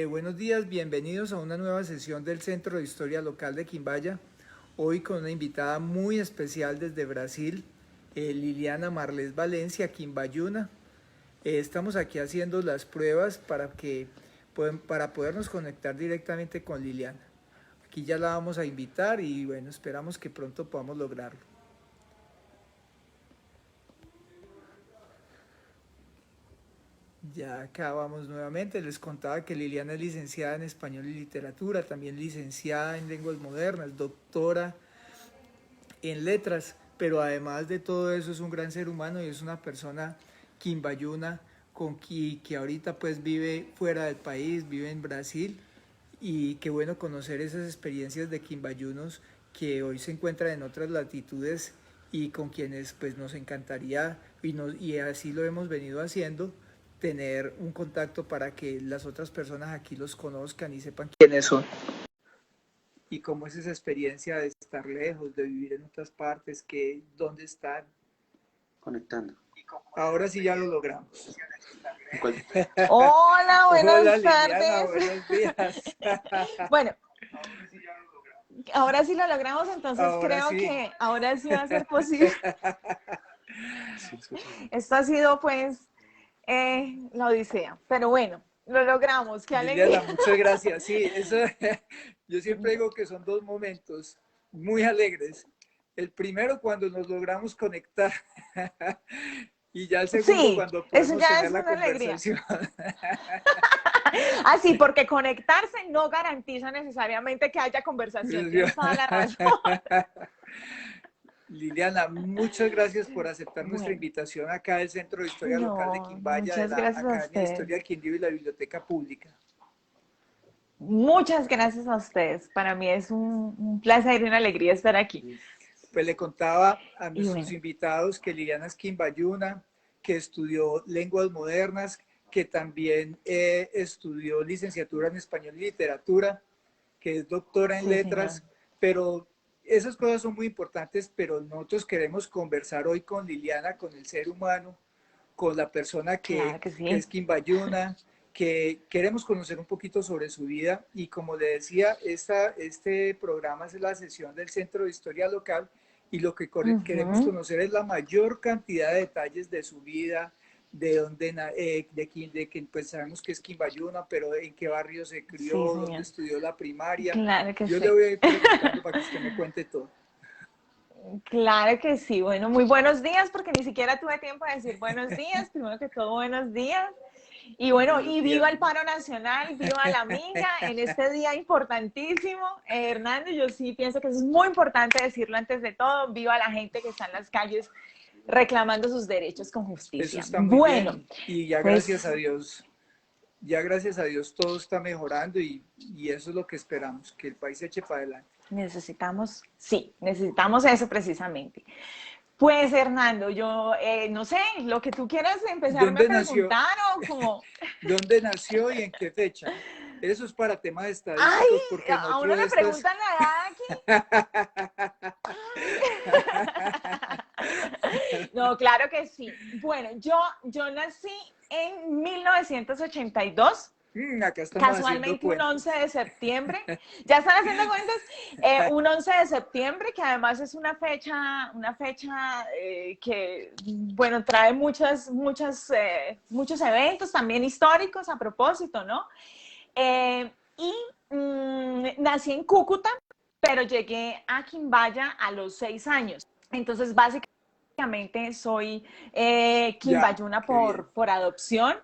Buenos días, bienvenidos a una nueva sesión del Centro de Historia Local de Quimbaya. Hoy con una invitada muy especial desde Brasil, Liliana Marlés Valencia, quimbayuna. Estamos aquí haciendo las pruebas para podernos conectar directamente con Liliana. Aquí ya la vamos a invitar y bueno, esperamos que pronto podamos lograrlo. Ya acá vamos nuevamente. Les contaba que Liliana es licenciada en Español y Literatura, también licenciada en Lenguas Modernas, doctora en Letras, pero además de todo eso es un gran ser humano y es una persona quimbayuna que ahorita pues vive fuera del país, vive en Brasil, y qué bueno conocer esas experiencias de quimbayunos que hoy se encuentran en otras latitudes y con quienes pues nos encantaría y así lo hemos venido haciendo, tener un contacto para que las otras personas aquí los conozcan y sepan quiénes son. Y cómo es esa experiencia de estar lejos, de vivir en otras partes, dónde están. Conectando. Ahora sí ya lo logramos. Hola, Hola buenas Liliana, tardes. buenos días. Bueno, ahora sí lo logramos, entonces Ahora creo sí. que ahora sí va a ser posible. Esto ha sido pues la odisea, pero bueno, lo logramos, qué Liliana, alegría. muchas gracias. Sí, eso, yo siempre digo que son dos momentos muy alegres. El primero cuando nos logramos conectar y ya el segundo Sí, cuando eso podemos ya tener es la una alegría. conversación. Así, porque conectarse no garantiza necesariamente que haya conversación, tienes toda la razón. Liliana, muchas gracias por aceptar nuestra Bueno, invitación acá del Centro de Historia Local de no, Quimbaya, de muchas la gracias a Academia de ustedes. Historia del Quindío y la Biblioteca Pública. Muchas gracias a ustedes. Para mí es un placer y una alegría estar aquí. Pues le contaba a Y nuestros bueno, invitados que Liliana es quimbayuna, que estudió lenguas modernas, que también estudió licenciatura en español y literatura, que es doctora en sí, señor. letras, pero esas cosas son muy importantes, pero nosotros queremos conversar hoy con Liliana, con el ser humano, con la persona Claro que que es sí. quimbayuna, que queremos conocer un poquito sobre su vida y como le decía, este programa es la sesión del Centro de Historia Local y lo que queremos Ujú. conocer es la mayor cantidad de detalles de su vida, de dónde, de que pues sabemos que es quimbayuna, pero en qué barrio se Sí, crió, dónde señor. estudió la primaria. Claro que Yo le sí. voy a ir preguntando para que usted me cuente todo. Claro que sí. Bueno, muy buenos días, porque ni siquiera tuve tiempo de decir buenos días. Primero que todo, buenos días. Y bueno, Buenos y días, viva el Lili. paro nacional, viva la minga en este día importantísimo. Hernando, yo sí pienso que es muy importante decirlo antes de todo. Viva la gente que está en las calles reclamando sus derechos con Eso justicia. está muy Bueno, bien y pues ya gracias a Dios todo está mejorando y eso es lo que esperamos, que el país se eche para adelante. necesitamos, sí, necesitamos eso precisamente. Pues Hernando, yo no sé, lo que tú quieras empezarme a ¿Dónde nació? preguntar o como, ¿Dónde nació y en qué fecha? Eso es para temas ay, estadísticos porque a uno nosotros le estas... preguntan la edad aquí. No, claro que sí. Bueno, yo nací en 1982. Acá estamos haciendo Casualmente un 11 cuentas. de septiembre, ya están haciendo cuentas, un 11 de septiembre, que además es una fecha que, bueno, trae muchos eventos también históricos a propósito, ¿no? Y nací en Cúcuta, pero llegué a Quimbaya a los 6 años. Entonces, básicamente soy Ya, quimbayuna qué bien. por adopción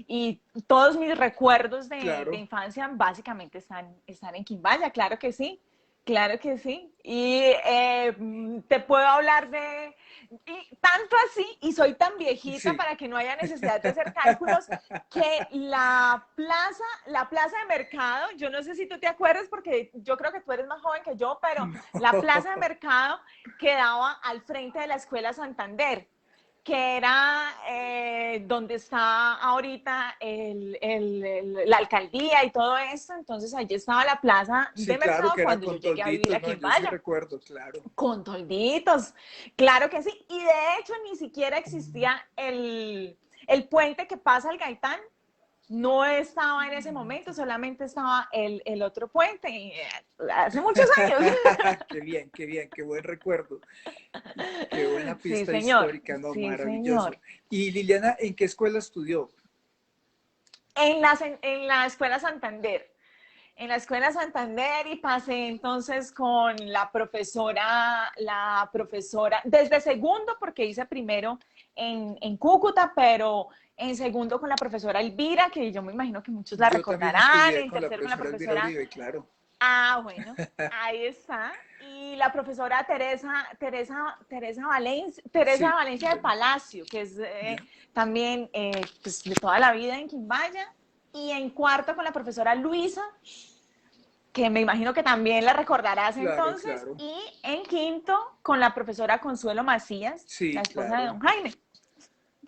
y todos mis recuerdos de Claro. infancia básicamente están en Quimbaya, claro que sí. Claro que sí. Y te puedo hablar y tanto así, y soy tan viejita Sí. para que no haya necesidad de hacer cálculos, que la plaza de mercado, yo no sé si tú te acuerdas, porque yo creo que tú eres más joven que yo, pero la plaza de No. mercado quedaba al frente de la Escuela Santander, que era donde está ahorita la alcaldía y todo esto. Entonces allí estaba la plaza Sí, de claro mercado que era cuando yo con llegué a vivir tolditos, aquí no, en yo sí Valla. recuerdo, claro. Con tolditos, claro que sí. Y de hecho ni siquiera existía el puente que pasa al Gaitán. no estaba en ese momento, solamente estaba el otro puente, y, hace muchos años. Qué bien, qué buen recuerdo. Qué buena Sí, pista señor. histórica, no, Sí, maravilloso. señor. Y Liliana, ¿en qué escuela estudió? En la Escuela Santander. En la Escuela Santander y pasé entonces con la profesora, desde segundo, porque hice primero en Cúcuta, pero en segundo con la profesora Elvira, que yo me imagino que muchos la Yo también recordarán, estudié en con la tercero con la profesora Elvira profesora, Uribe, claro. bueno, ahí está, y la profesora Teresa Valencia, Sí, de Palacio, que es ya. también pues, de toda la vida en Quimbaya, y en cuarto con la profesora Luisa, que me imagino que también la recordarás Claro, entonces, claro. y en quinto con la profesora Consuelo Macías, la Sí, esposa de claro. don Jaime.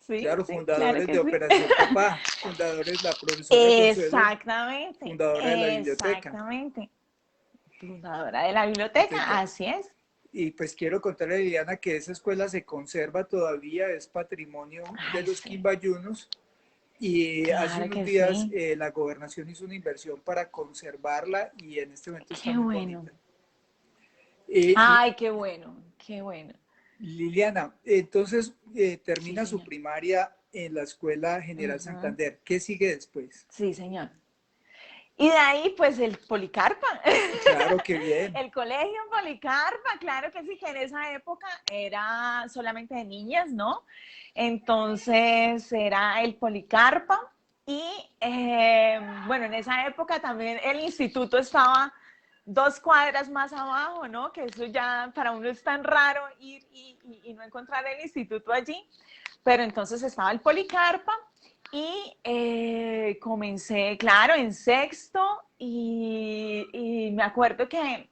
Sí, Claro, sí, claro fundadores que de sí. Operación Papá, fundadores, la profesora Consuelo, Exactamente, fundadora de la biblioteca. exactamente. Fundadora de la Entonces, biblioteca, así es. y pues quiero contarle a Liliana que esa escuela se conserva todavía, es patrimonio de Ay, los sí, quimbayunos. Y hace claro unos que días sí. la gobernación hizo una inversión para conservarla y en este momento está Qué muy bueno. bonita. Ay, qué bueno, qué bueno. Liliana, entonces Sí, termina su señor. primaria en la Escuela General Ujú. Santander. ¿Qué sigue después? Sí, señor. Y de ahí, pues, el Policarpa. Claro, qué bien. El colegio Policarpa, claro que sí, que en esa época era solamente de niñas, ¿no? Entonces era el Policarpa y bueno, en esa época también el instituto estaba 2 cuadras más abajo, ¿no? Que eso ya para uno es tan raro ir y no encontrar el instituto allí, pero entonces estaba el Policarpa y comencé, claro, en sexto y me acuerdo que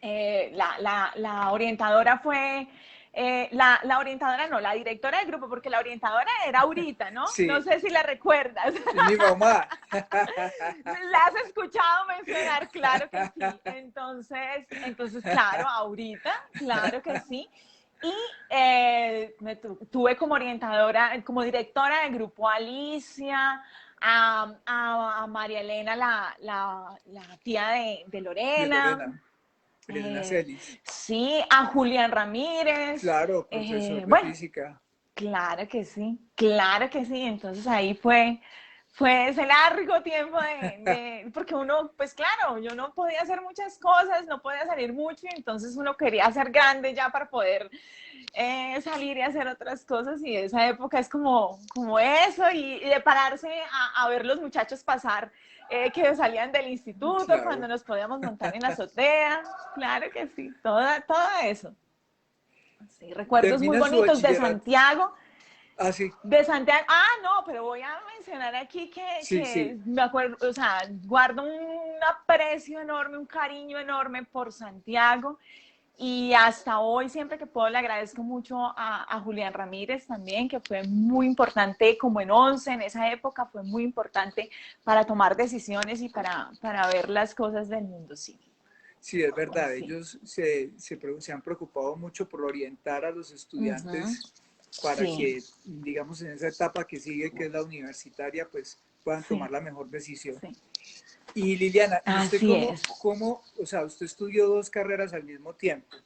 la orientadora fue, la orientadora no, la directora del grupo, porque la orientadora era Aurita, ¿no? No Sí, sé si la recuerdas. es mi mamá. ¿La has escuchado mencionar? Claro que sí. Entonces claro, Aurita, claro que sí. Y tuve como orientadora, como directora del grupo Alicia, a María Elena, la tía de De Lorena, Lorena, Lorena eh, Celis. sí, a Julián Ramírez. Claro, profesor de Bueno, física. claro que sí, claro que sí. Entonces ahí fue ese largo tiempo porque uno, pues claro, yo no podía hacer muchas cosas, no podía salir mucho, y entonces uno quería ser grande ya para poder salir y hacer otras cosas, y esa época es como eso, y de pararse a ver los muchachos pasar que salían del instituto, cuando Claro. nos podíamos montar en la azotea, claro que sí, todo eso. Sí, recuerdos muy Termina su bonitos bachillerato. Ah, sí, de Santiago. No, pero voy a mencionar aquí sí, que sí. me acuerdo, o sea, guardo un aprecio enorme, un cariño enorme por Santiago. Y hasta hoy, siempre que puedo, le agradezco mucho a Julián Ramírez también, que fue muy importante como en 11, en esa época fue muy importante para tomar decisiones y para ver las cosas del mundo, sí. Sí, es verdad. Sí. Ellos se han preocupado mucho por orientar a los Ujú. estudiantes para Sí, que, digamos, en esa etapa que sigue, que es la universitaria, pues puedan sí, tomar la mejor decisión. sí. Y Liliana, ¿y usted Así es. o sea, usted estudió dos carreras al mismo tiempo?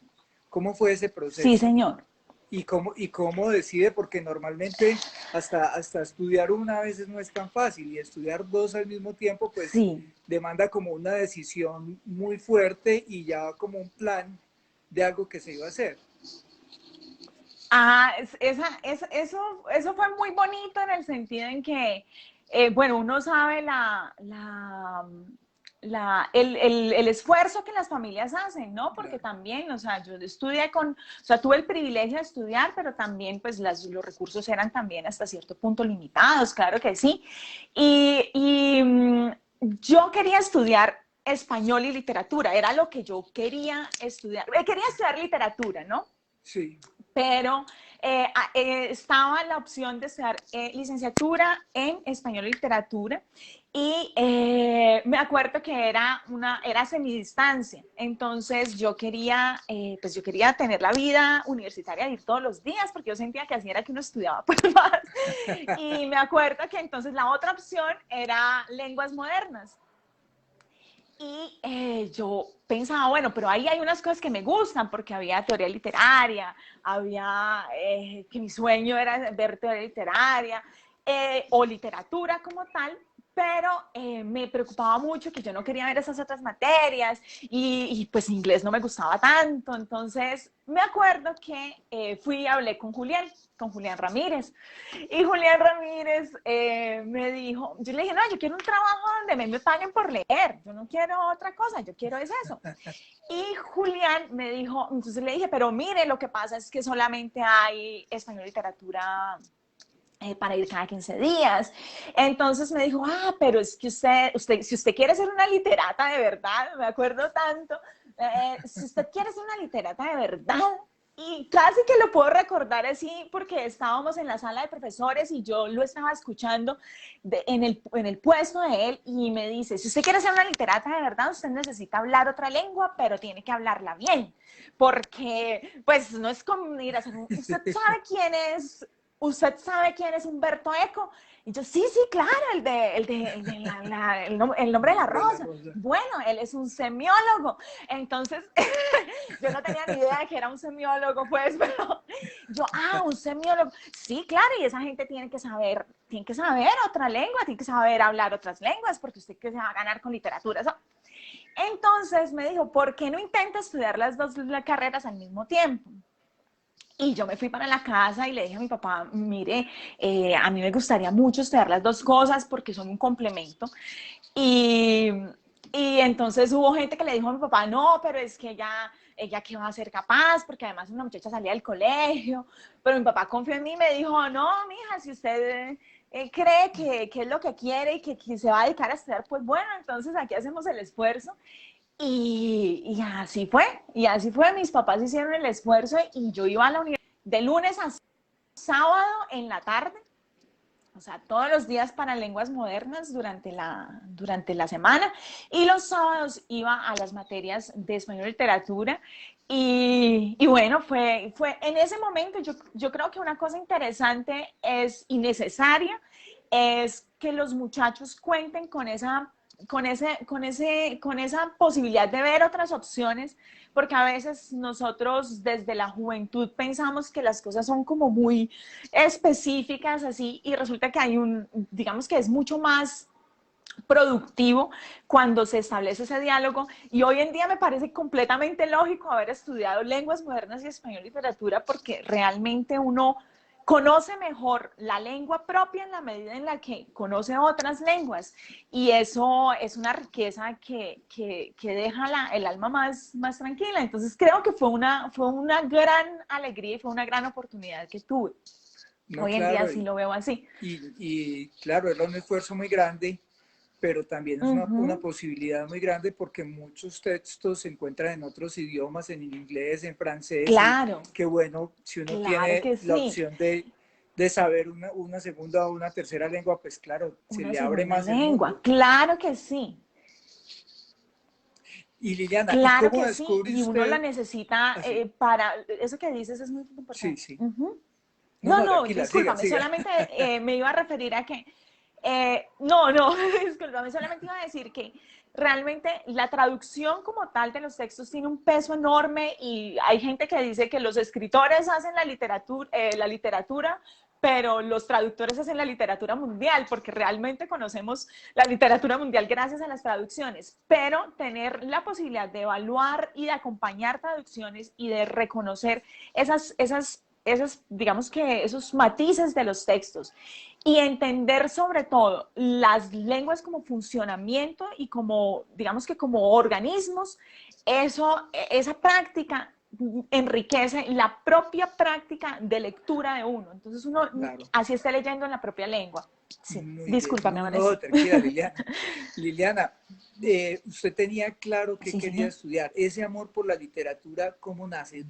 ¿Cómo fue ese Sí, proceso? señor. Y cómo decide? Porque normalmente hasta estudiar una a veces no es tan fácil y estudiar dos al mismo tiempo pues Sí. demanda como una decisión muy fuerte y ya como un plan de algo que se iba a hacer. Eso fue muy bonito en el sentido en que, bueno, uno sabe el esfuerzo que las familias hacen, ¿no? Porque Claro. también, o sea, yo estudié o sea, tuve el privilegio de estudiar, pero también, pues, los recursos eran también hasta cierto punto limitados, claro que sí. Yo quería estudiar español y literatura, era lo que yo quería estudiar. Quería estudiar literatura, ¿no? Sí, pero estaba la opción de estudiar licenciatura en español y literatura y me acuerdo que era semidistancia, entonces pues yo quería tener la vida universitaria de ir todos los días porque yo sentía que así era que uno estudiaba pues más y me acuerdo que entonces la otra opción era lenguas modernas. Y yo pensaba, bueno, pero ahí hay unas cosas que me gustan, porque había teoría literaria, había que mi sueño era ver teoría literaria o literatura como tal, pero me preocupaba mucho que yo no quería ver esas otras materias y pues inglés no me gustaba tanto. Entonces me acuerdo que fui y hablé con Julián Ramírez. Y Julián Ramírez me dijo, yo le dije, no, yo quiero un trabajo donde me paguen por leer, yo no quiero otra cosa, yo quiero es eso. Y Julián me dijo, entonces le dije, pero mire, lo que pasa es que solamente hay español y literatura para ir cada 15 días. Entonces me dijo, pero es que si usted quiere ser una literata de verdad, me acuerdo tanto, si usted quiere ser una literata de verdad, y casi que lo puedo recordar así porque estábamos en la sala de profesores y yo lo estaba escuchando en el puesto de él y me dice, si usted quiere ser una literata de verdad, usted necesita hablar otra lengua, pero tiene que hablarla bien, porque pues no es como ir a hacer ¿Usted sabe quién es Humberto Eco? Y yo, sí, claro, el nombre de la rosa. Bueno, él es un semiólogo. Entonces, yo no tenía ni idea de que era un semiólogo, pues, pero yo, un semiólogo. Sí, claro, y esa gente tiene que saber otra lengua, tiene que saber hablar otras lenguas, porque usted que se va a ganar con literatura. Eso. Entonces me dijo, ¿por qué no intenta estudiar las dos carreras al mismo tiempo? Y yo me fui para la casa y le dije a mi papá, mire, a mí me gustaría mucho estudiar las dos cosas porque son un complemento. Y, y entonces hubo gente que le dijo a mi papá, no, pero es que ella qué va a ser capaz, porque además una muchacha salía del colegio. Pero mi papá confió en mí y me dijo, no, mija, si usted cree que es lo que quiere y que se va a dedicar a estudiar, pues bueno, entonces aquí hacemos el esfuerzo. Y así fue, mis papás hicieron el esfuerzo y yo iba a la universidad de lunes a sábado en la tarde, o sea, todos los días para lenguas modernas durante la semana y los sábados iba a las materias de español y literatura y bueno, fue en ese momento yo creo que una cosa interesante y necesaria es que los muchachos cuenten con esa posibilidad de ver otras opciones, porque a veces nosotros desde la juventud pensamos que las cosas son como muy específicas así y resulta que digamos que es mucho más productivo cuando se establece ese diálogo y hoy en día me parece completamente lógico haber estudiado lenguas modernas y español y literatura porque realmente uno conoce mejor la lengua propia en la medida en la que conoce otras lenguas y eso es una riqueza que deja el alma más tranquila. Entonces creo que fue una gran alegría y fue una gran oportunidad que tuve. No, hoy en día sí lo veo así. Y claro, era un esfuerzo muy grande, pero también es una posibilidad muy grande porque muchos textos se encuentran en otros idiomas, en inglés, en francés. Claro. Qué bueno, si uno tiene la opción de saber una segunda o una tercera lengua, pues claro, se le abre más el mundo. Claro que sí. Y Liliana, claro ¿y cómo que descubre sí, y usted? uno la necesita para, eso que dices es muy importante. Sí. No, tranquila, discúlpame, siga. solamente me iba a referir a que, discúlpame, solamente iba a decir que realmente la traducción como tal de los textos tiene un peso enorme y hay gente que dice que los escritores hacen la literatura, pero los traductores hacen la literatura mundial, porque realmente conocemos la literatura mundial gracias a las traducciones, pero tener la posibilidad de evaluar y de acompañar traducciones y de reconocer digamos que esos matices de los textos y entender sobre todo las lenguas como funcionamiento y como, digamos que como organismos, esa práctica enriquece la propia práctica de lectura de uno. Entonces uno Claro. así está leyendo en la propia lengua. Sí, Muy bien. discúlpame, No, ahora no, sí. tranquila, Liliana. Liliana, usted tenía claro que Sí, quería señor. estudiar. Ese amor por la literatura, ¿cómo nace?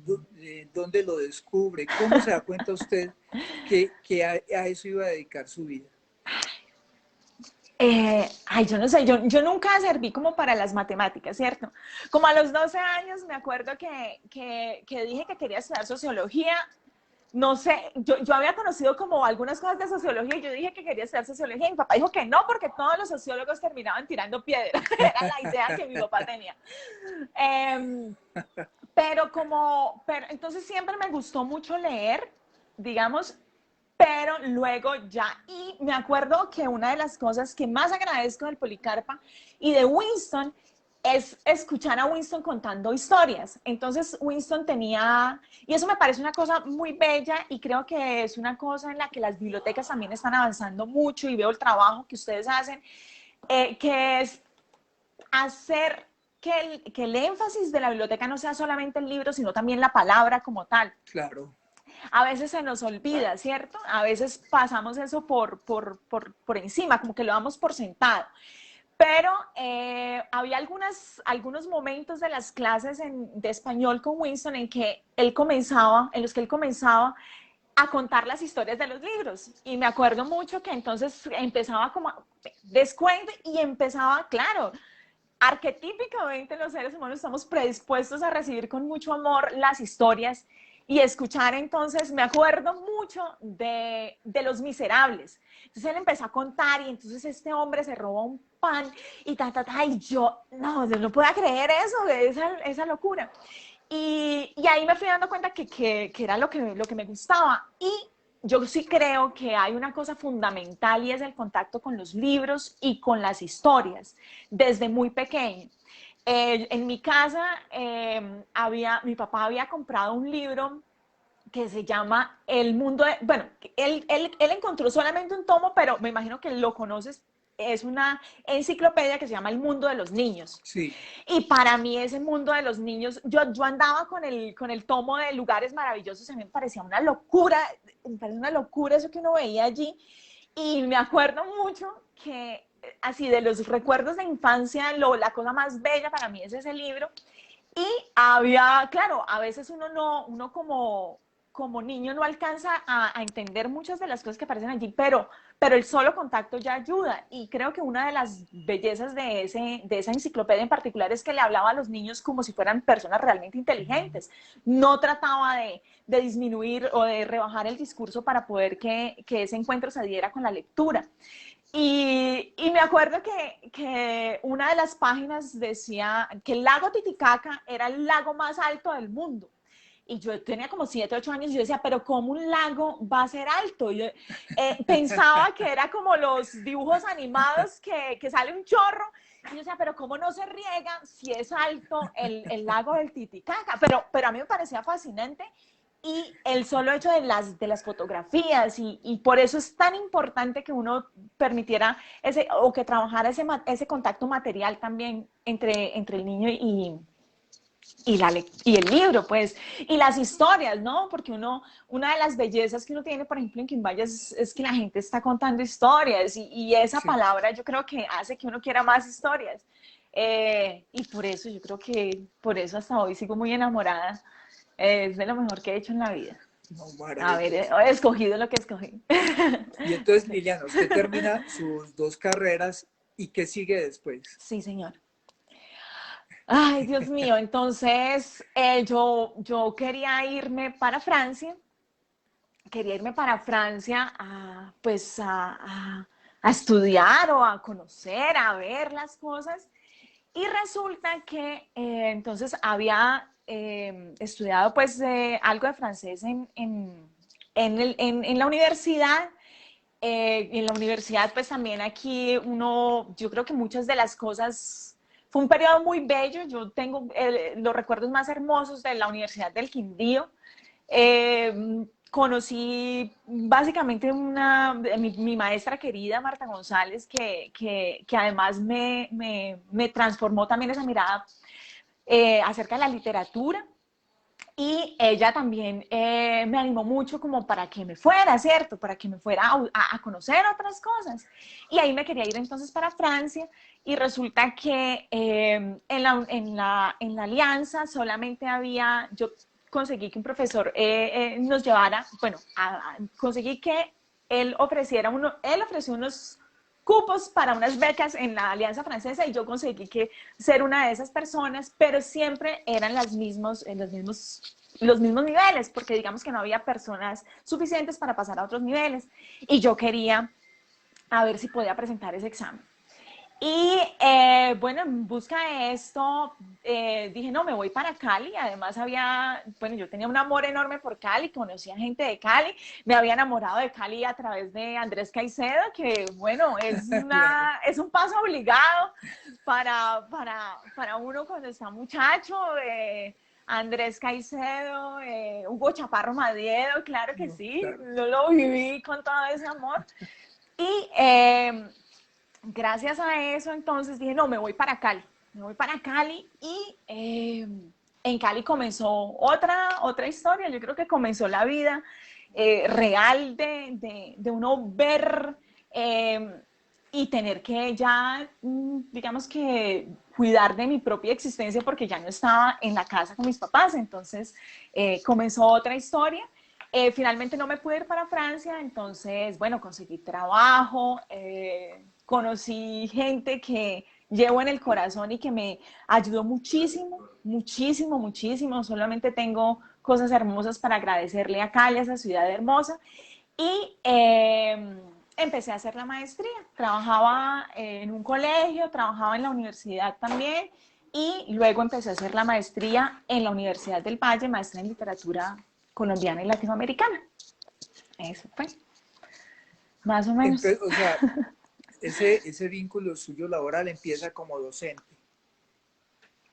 ¿Dónde lo descubre? ¿Cómo se da cuenta usted que a eso iba a dedicar su vida? Ay, yo no sé, yo nunca serví como para las matemáticas, ¿cierto? Como a los 12 años me acuerdo que dije que quería estudiar sociología. No sé, yo había conocido como algunas cosas de sociología y yo dije que quería estudiar sociología y mi papá dijo que no porque todos los sociólogos terminaban tirando piedras. Era la idea que mi papá tenía. Eh, pero entonces siempre me gustó mucho leer, digamos, pero luego ya, y me acuerdo que una de las cosas que más agradezco del Policarpa y de Winston es escuchar a Winston contando historias. Entonces Winston tenía, y eso me parece una cosa muy bella y creo que es una cosa en la que las bibliotecas también están avanzando mucho y veo el trabajo que ustedes hacen, que es hacer que el énfasis de la biblioteca no sea solamente el libro, sino también la palabra como tal. Claro, A veces se nos olvida, ¿cierto? A veces pasamos eso por encima, como que lo damos por sentado. Pero había algunos momentos de las clases de español con Winston en los que él comenzaba a contar las historias de los libros. Y me acuerdo mucho que entonces empezaba como descuento y empezaba, claro, arquetípicamente los seres humanos estamos predispuestos a recibir con mucho amor las historias y escuchar. Entonces me acuerdo mucho de Los Miserables. Entonces él empezó a contar y entonces este hombre se roba un pan y y yo no puedo creer eso, esa locura. Y ahí me fui dando cuenta que era lo que me gustaba. Y yo sí creo que hay una cosa fundamental y es el contacto con los libros y con las historias desde muy pequeño. En mi casa mi papá había comprado un libro que se llama El Mundo de, bueno, él encontró solamente un tomo, pero me imagino que lo conoces, es una enciclopedia que se llama El Mundo de los Niños. sí, Y para mí ese mundo de los niños, yo andaba con el tomo de Lugares Maravillosos, a mí me parecía me parecía una locura eso que uno veía allí. Y me acuerdo mucho que así de los recuerdos de infancia, la cosa más bella para mí es ese libro. Y había, claro, a veces uno como niño no alcanza a entender muchas de las cosas que aparecen allí, pero el solo contacto ya ayuda. Y creo que una de las bellezas de esa enciclopedia en particular es que le hablaba a los niños como si fueran personas realmente inteligentes. No trataba de disminuir o de rebajar el discurso para poder que ese encuentro se diera con la lectura. Y me acuerdo que una de las páginas decía que el lago Titicaca era el lago más alto del mundo. Y yo tenía como 7, 8 años y yo decía, pero ¿cómo un lago va a ser alto? Yo pensaba que era como los dibujos animados que sale un chorro. Y yo decía, pero ¿cómo no se riega si es alto el lago del Titicaca? Pero a mí me parecía fascinante y el solo hecho de las fotografías y por eso es tan importante que uno permitiera o que trabajara ese contacto material también entre el niño y el libro, pues, y las historias, ¿no? Porque una de las bellezas que uno tiene, por ejemplo, en Quimbaya es que la gente está contando historias y esa sí. palabra yo creo que hace que uno quiera más historias. Y por eso yo creo que por eso hasta hoy sigo muy enamorada. Es de lo mejor que he hecho en la vida. No, Haber maravilloso. escogido lo que escogí. Y entonces, Sí. Liliana, usted termina sus dos carreras y ¿qué sigue después? Sí, señor. Ay, Dios mío. Entonces, yo quería irme para Francia. Quería irme para Francia pues a estudiar o a conocer, a ver las cosas. Y resulta que entonces había estudiado pues algo de francés en la universidad. En la universidad pues también aquí yo creo que muchas de las cosas, fue un periodo muy bello. Yo tengo los recuerdos más hermosos de la Universidad del Quindío. Conocí básicamente mi maestra querida, Marta González, que además me transformó también esa mirada acerca de la literatura. Y ella también me animó mucho como para que me fuera, ¿cierto? Para que me fuera a conocer otras cosas. Y ahí me quería ir entonces para Francia y resulta que en la alianza solamente había, yo conseguí que un profesor nos llevara, bueno, conseguí que él ofreció unos cupos para unas becas en la Alianza Francesa y yo conseguí que ser una de esas personas, pero siempre eran los mismos niveles, porque digamos que no había personas suficientes para pasar a otros niveles y yo quería a ver si podía presentar ese examen. Y bueno, en busca de esto, dije, no, me voy para Cali. Además bueno, yo tenía un amor enorme por Cali, conocía gente de Cali, me había enamorado de Cali a través de Andrés Caicedo, que bueno, Claro. es un paso obligado para uno cuando está muchacho. Andrés Caicedo, Hugo Chaparro Madiedo, claro que No, sí, claro. yo lo viví con todo ese amor. Y gracias a eso, entonces dije, no, me voy para Cali y en Cali comenzó otra historia, yo creo que comenzó la vida real de uno ver y tener que ya, digamos que cuidar de mi propia existencia porque ya no estaba en la casa con mis papás, entonces comenzó otra historia. Finalmente no me pude ir para Francia, entonces, bueno, conseguí trabajo, conocí gente que llevo en el corazón y que me ayudó muchísimo, muchísimo, muchísimo. Solamente tengo cosas hermosas para agradecerle a Cali, a esa ciudad hermosa. Y empecé a hacer la maestría. Trabajaba en un colegio, trabajaba en la universidad también y luego empecé a hacer la maestría en la Universidad del Valle, maestra en literatura colombiana y latinoamericana. Eso fue, más o menos. O sea, ese vínculo suyo laboral empieza como docente.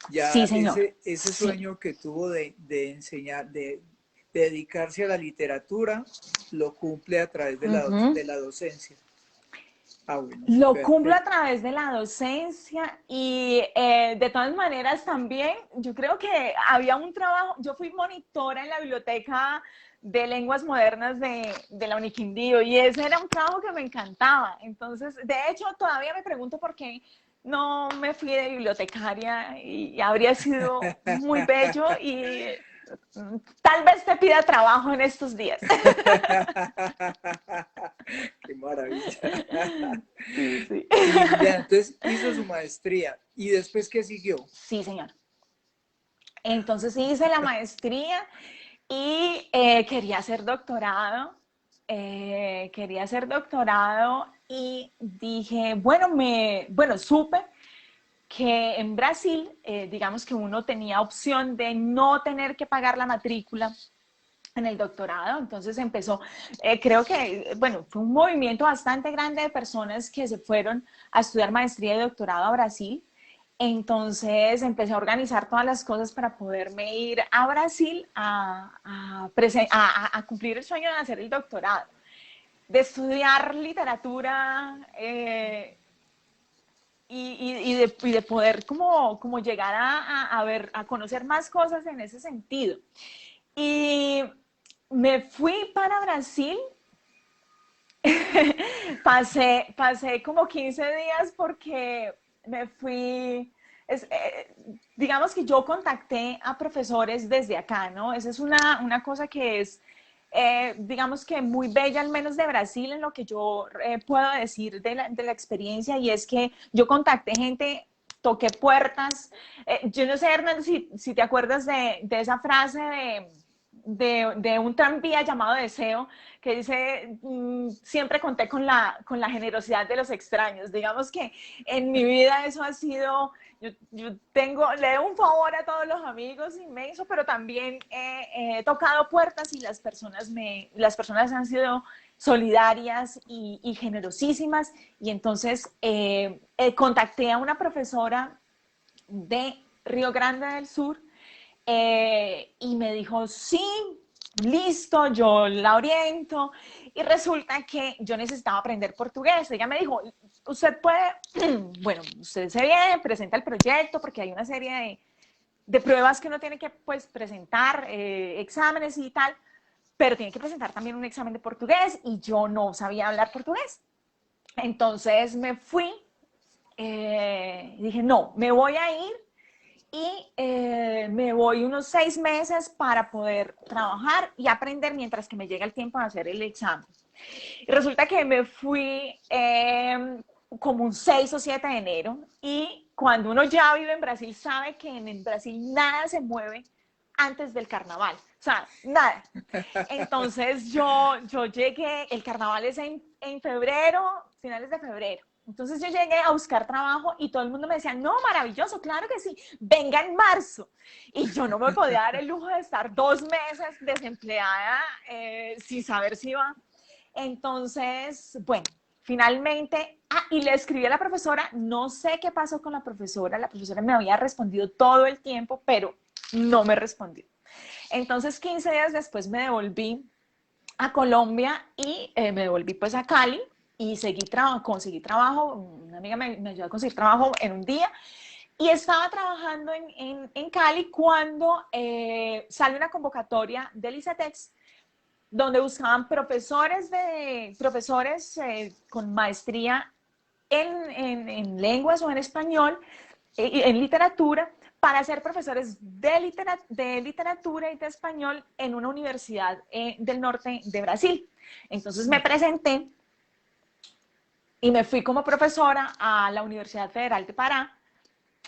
Ya Sí, señor. ese Sí. sueño que tuvo de enseñar, de dedicarse a la literatura, lo cumple a través Uh -huh. de la docencia. Ah, bueno, Lo súper. cumplo a través de la docencia y de todas maneras también yo creo que había un trabajo, yo fui monitora en la biblioteca de lenguas modernas de la Uniquindío y ese era un trabajo que me encantaba. Entonces, de hecho, todavía me pregunto por qué no me fui de bibliotecaria y habría sido muy bello y tal vez te pida trabajo en estos días. Qué maravilla. Sí, sí. Y Liliana, entonces hizo su maestría. ¿Y después qué siguió? Sí, señor. Entonces hice la maestría y quería hacer doctorado y dije, bueno, supe que en Brasil, digamos que uno tenía opción de no tener que pagar la matrícula en el doctorado, entonces empezó, creo que, bueno, fue un movimiento bastante grande de personas que se fueron a estudiar maestría y doctorado a Brasil. Entonces empecé a organizar todas las cosas para poderme ir a Brasil a cumplir el sueño de hacer el doctorado, de estudiar literatura y de poder como llegar a conocer más cosas en ese sentido. Y me fui para Brasil, pasé como 15 días porque me fui, es, digamos que yo contacté a profesores desde acá, ¿no? Esa es una cosa que es, digamos que muy bella, al menos de Brasil, en lo que yo puedo decir de la experiencia, y es que yo contacté gente, toqué puertas. Yo no sé, Hernán, si te acuerdas de esa frase de un tranvía llamado Deseo, que dice, siempre conté con la generosidad de los extraños. Digamos que en mi vida eso ha sido, le doy un favor a todos los amigos inmenso, pero también he tocado puertas y las personas han sido solidarias y generosísimas, y entonces contacté a una profesora de Río Grande del Sur y me dijo, sí, listo, yo la oriento. Y resulta que yo necesitaba aprender portugués. Ella me dijo, usted puede, bueno, usted se viene, presenta el proyecto, porque hay una serie de pruebas que uno tiene que pues, presentar, exámenes y tal, pero tiene que presentar también un examen de portugués y yo no sabía hablar portugués. Entonces me fui, dije, no, me voy a ir y me voy unos 6 meses para poder trabajar y aprender mientras que me llega el tiempo de hacer el examen. Y resulta que me fui como un 6 o 7 de enero y cuando uno ya vive en Brasil sabe que en Brasil nada se mueve antes del carnaval, o sea, nada. Entonces yo llegué, el carnaval es en febrero, finales de febrero. Entonces yo llegué a buscar trabajo y todo el mundo me decía, no, maravilloso, claro que sí, venga en marzo. Y yo no me podía dar el lujo de estar 2 meses desempleada sin saber si iba. Entonces, bueno, finalmente, y le escribí a la profesora, no sé qué pasó con la profesora me había respondido todo el tiempo, pero no me respondió. Entonces, 15 días después me devolví a Colombia y me devolví pues a Cali y conseguí trabajo, una amiga me ayudó a conseguir trabajo en un día y estaba trabajando en Cali cuando sale una convocatoria del ICETEX donde buscaban profesores con maestría en lenguas o en español, en literatura, para ser profesores de literatura y de español en una universidad del norte de Brasil. Entonces me presenté y me fui como profesora a la Universidad Federal de Pará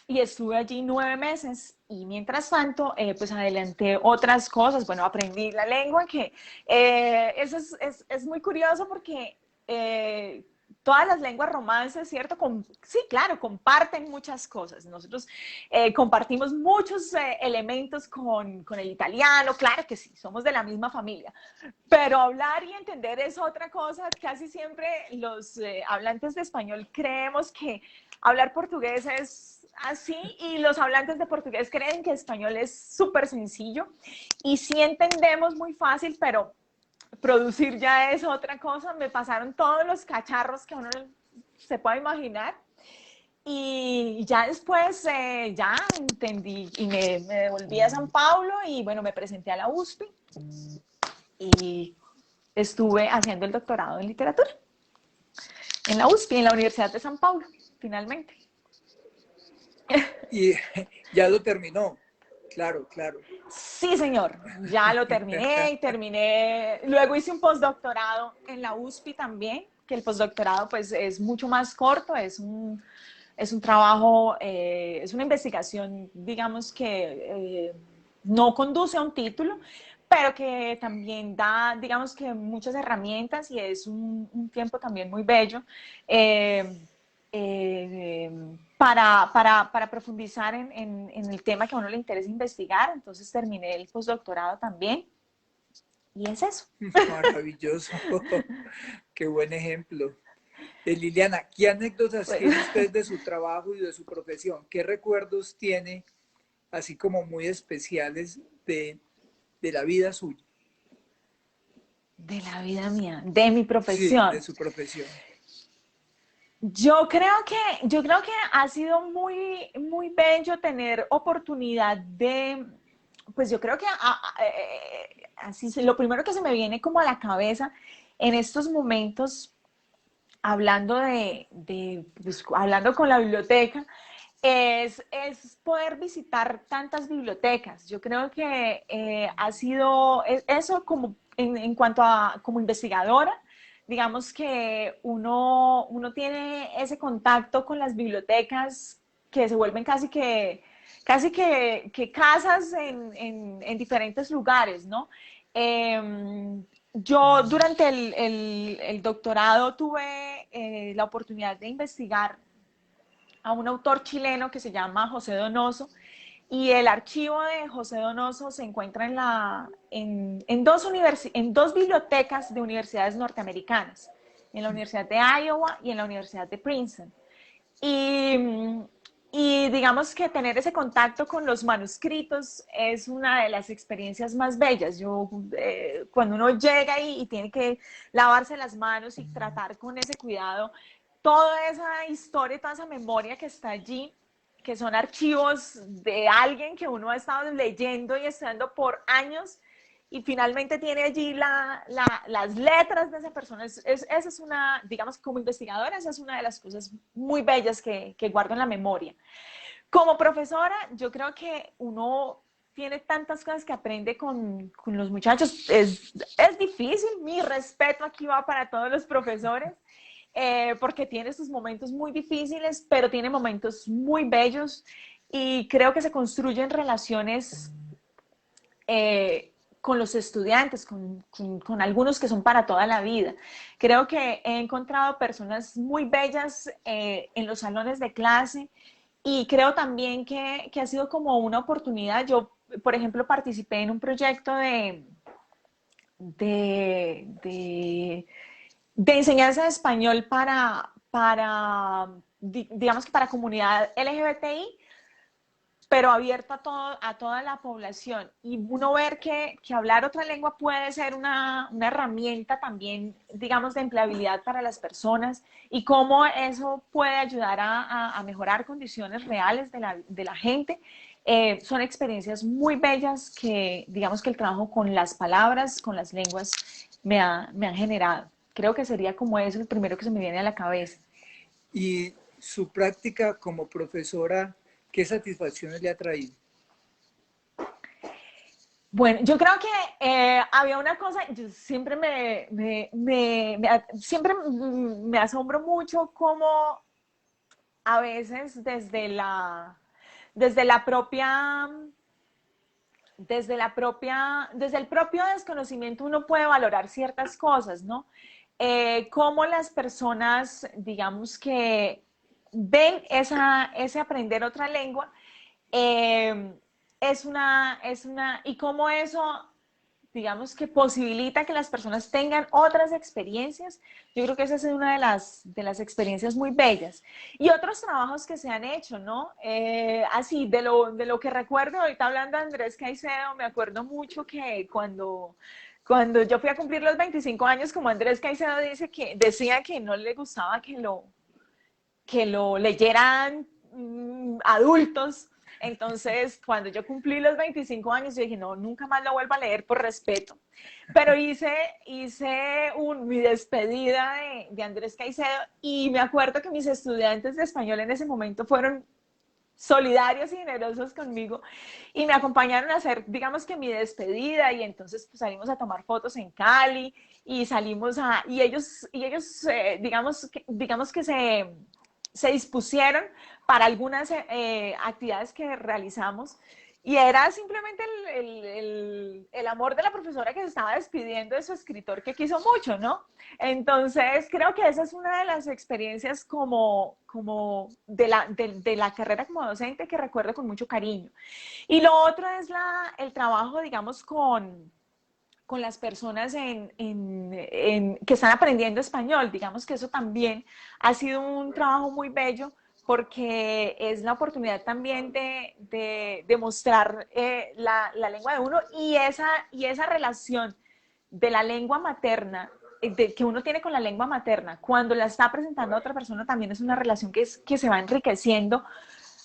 y estuve allí 9 meses y mientras tanto pues adelanté otras cosas, bueno, aprendí la lengua que eso es muy curioso porque todas las lenguas romances, ¿cierto? Sí, claro, comparten muchas cosas. Nosotros compartimos muchos elementos con el italiano, claro que sí, somos de la misma familia, pero hablar y entender es otra cosa. Casi siempre los hablantes de español creemos que hablar portugués es así y los hablantes de portugués creen que español es súper sencillo y sí entendemos muy fácil, pero producir ya es otra cosa. Me pasaron todos los cacharros que uno se puede imaginar y ya después ya entendí y me devolví a San Paulo y bueno, me presenté a la USP y estuve haciendo el doctorado en literatura en la USP, en la Universidad de San Paulo, finalmente. Y ya lo terminó, claro, claro. Sí, señor, ya lo terminé y terminé. Luego hice un postdoctorado en la USP también, que el postdoctorado pues es mucho más corto, es un trabajo, es una investigación, digamos que no conduce a un título, pero que también da, digamos que muchas herramientas y es un tiempo también muy bello. Eh, para profundizar en el tema que a uno le interesa investigar. Entonces terminé el postdoctorado también y es eso. Maravilloso, qué buen ejemplo. Liliana, ¿qué anécdotas Pues, tiene usted de su trabajo y de su profesión? ¿Qué recuerdos tiene así como muy especiales de la vida suya? de la vida mía, de mi Sí, de profesión. su profesión. Yo creo que ha sido muy, muy bello tener oportunidad de, pues yo creo que así, lo primero que se me viene como a la cabeza en estos momentos, hablando pues, hablando con la biblioteca, es poder visitar tantas bibliotecas. Yo creo que ha sido eso como en cuanto a como investigadora, digamos que uno tiene ese contacto con las bibliotecas que se vuelven casi que casas en diferentes lugares, ¿no? Yo durante el doctorado tuve la oportunidad de investigar a un autor chileno que se llama José Donoso y el archivo de José Donoso se encuentra en dos bibliotecas de universidades norteamericanas, en la Universidad de Iowa y en la Universidad de Princeton. Y, y digamos que tener ese contacto con los manuscritos es una de las experiencias más bellas. Cuando uno llega y tiene que lavarse las manos y tratar con ese cuidado toda esa historia, toda esa memoria que está allí, que son archivos de alguien que uno ha estado leyendo y estudiando por años y finalmente tiene allí las letras de esa persona. Esa es una, digamos, como investigadora, esa es una de las cosas muy bellas que guardo en la memoria. Como profesora, yo creo que uno tiene tantas cosas que aprende con los muchachos. Es difícil, mi respeto aquí va para todos los profesores, porque tiene sus momentos muy difíciles, pero tiene momentos muy bellos y creo que se construyen relaciones con los estudiantes, con algunos que son para toda la vida. Creo que he encontrado personas muy bellas en los salones de clase y creo también que ha sido como una oportunidad. Yo, por ejemplo, participé en un proyecto de, de enseñanza de español digamos que para comunidad LGBTI, pero abierto a toda la población. Y uno ver que hablar otra lengua puede ser una herramienta también, digamos, de empleabilidad para las personas y cómo eso puede ayudar a mejorar condiciones reales de la gente. Son experiencias muy bellas que, digamos, que el trabajo con las palabras, con las lenguas, me han generado. Creo que sería como eso el primero que se me viene a la cabeza. Y su práctica como profesora, ¿qué satisfacciones le ha traído? Bueno, yo creo que había una cosa, yo siempre siempre me asombro mucho cómo a veces desde la propia, desde el propio desconocimiento uno puede valorar ciertas cosas, ¿no? Cómo las personas, digamos que ven ese aprender otra lengua, eh, y cómo eso, digamos que posibilita que las personas tengan otras experiencias. Yo creo que esa es una de las experiencias muy bellas. Y otros trabajos que se han hecho, ¿no? Así, de lo que recuerdo, ahorita hablando de Andrés Caicedo, me acuerdo mucho que cuando yo fui a cumplir los 25 años, como Andrés Caicedo decía que no le gustaba que lo leyeran adultos. Entonces, cuando yo cumplí los 25 años, yo dije, no, nunca más lo vuelvo a leer por respeto. Pero hice mi despedida de Andrés Caicedo y me acuerdo que mis estudiantes de español en ese momento fueron solidarios y generosos conmigo y me acompañaron a hacer, digamos que mi despedida y entonces pues, salimos a tomar fotos en Cali y ellos digamos que se dispusieron para algunas actividades que realizamos y era simplemente el amor de la profesora que se estaba despidiendo de su escritor que quiso mucho, ¿no? Entonces creo que esa es una de las experiencias como de la carrera como docente que recuerdo con mucho cariño. Y lo otro es el trabajo, digamos, con las personas que están aprendiendo español. Digamos que eso también ha sido un trabajo muy bello porque es la oportunidad también de mostrar la lengua de uno y esa relación de la lengua materna que uno tiene con la lengua materna, cuando la está presentando a otra persona, también es una relación que se va enriqueciendo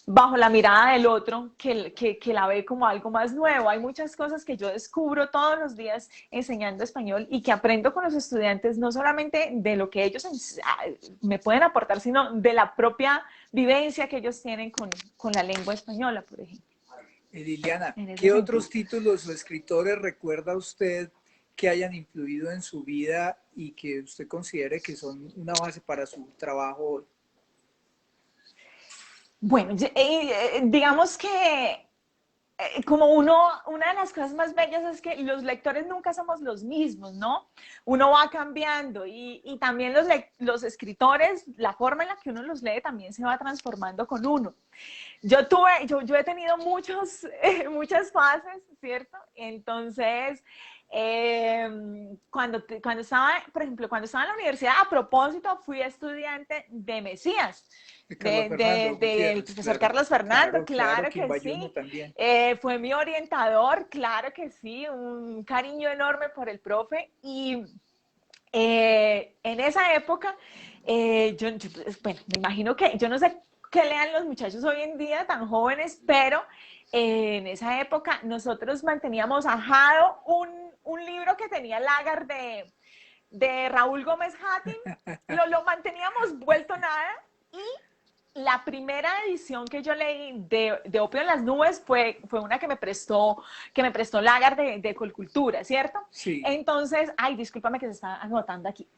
bajo la mirada del otro que la ve como algo más nuevo. Hay muchas cosas que yo descubro todos los días enseñando español y que aprendo con los estudiantes, no solamente de lo que ellos me pueden aportar, sino de la propia vivencia que ellos tienen con la lengua española, por ejemplo. Liliana, En ese ¿qué sentido. otros títulos o escritores recuerda usted que hayan influido en su vida y que usted considere que son una base para su trabajo hoy? Bueno, digamos que una de las cosas más bellas es que los lectores nunca somos los mismos, ¿no? Uno va cambiando y también los escritores, la forma en la que uno los lee también se va transformando con uno. Yo he tenido muchas fases, ¿cierto? Entonces, cuando estaba, por ejemplo, cuando estaba en la universidad, a propósito, fui estudiante de Mesías, De Carlos Fernando del Gutiérrez, profesor claro. Carlos Fernando, Claro, claro que Quimbayuno sí. también. Fue mi orientador, claro que sí, un cariño enorme por el profe y en esa época, bueno, me imagino que, yo no sé que lean los muchachos hoy en día tan jóvenes, pero en esa época nosotros manteníamos ajado un libro que tenía Lagar de Raúl Gómez Hattin, lo manteníamos vuelto nada, y la primera edición que yo leí de Opio en las Nubes fue una que me prestó Lagar de Colcultura, ¿cierto? Sí. Entonces, ay, discúlpame que se está anotando aquí.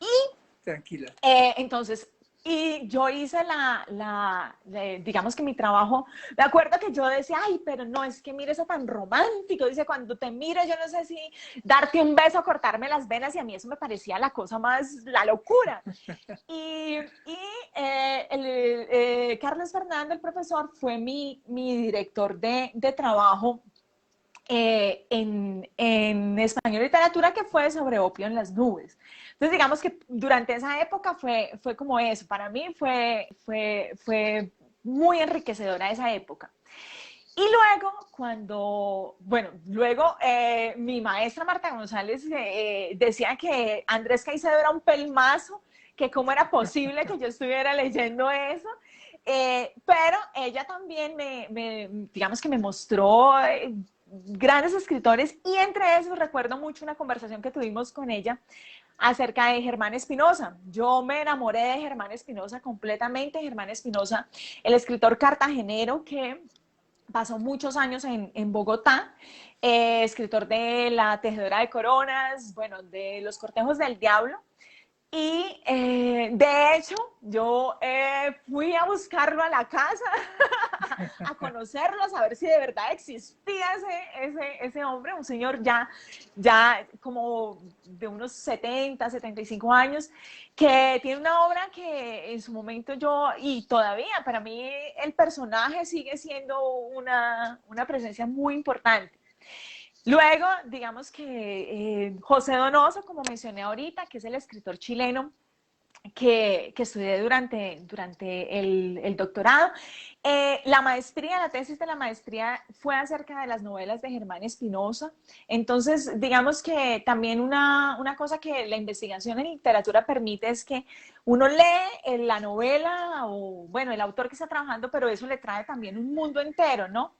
Tranquila. Entonces, y yo hice digamos que mi trabajo, me acuerdo que yo decía, ay, pero no, es que mire eso tan romántico, dice, cuando te miro, yo no sé si darte un beso, cortarme las venas, y a mí eso me parecía la cosa más, la locura. Y Carlos Fernández, el profesor, fue mi director de trabajo en español y literatura, que fue sobre Opio en las Nubes. Entonces, digamos que durante esa época fue como eso. Para mí fue muy enriquecedora esa época. Y luego, mi maestra Marta González decía que Andrés Caicedo era un pelmazo, que cómo era posible que yo estuviera leyendo eso. Pero ella también digamos que me mostró grandes escritores, y entre esos recuerdo mucho una conversación que tuvimos con ella acerca de Germán Espinosa. Yo me enamoré de Germán Espinosa completamente. Germán Espinosa, el escritor cartagenero que pasó muchos años en Bogotá, escritor de La Tejedora de Coronas, bueno, de Los Cortejos del Diablo. Y de hecho, yo fui a buscarlo a la casa, a conocerlo, a saber si de verdad existía ese hombre, un señor ya como de unos 70, 75 años, que tiene una obra que en su momento y todavía para mí el personaje sigue siendo una presencia muy importante. Luego, digamos que José Donoso, como mencioné ahorita, que es el escritor chileno que estudié durante el doctorado. La tesis de la maestría fue acerca de las novelas de Germán Espinosa. Entonces, digamos que también una cosa que la investigación en literatura permite es que uno lee la novela o, bueno, el autor que está trabajando, pero eso le trae también un mundo entero, ¿no?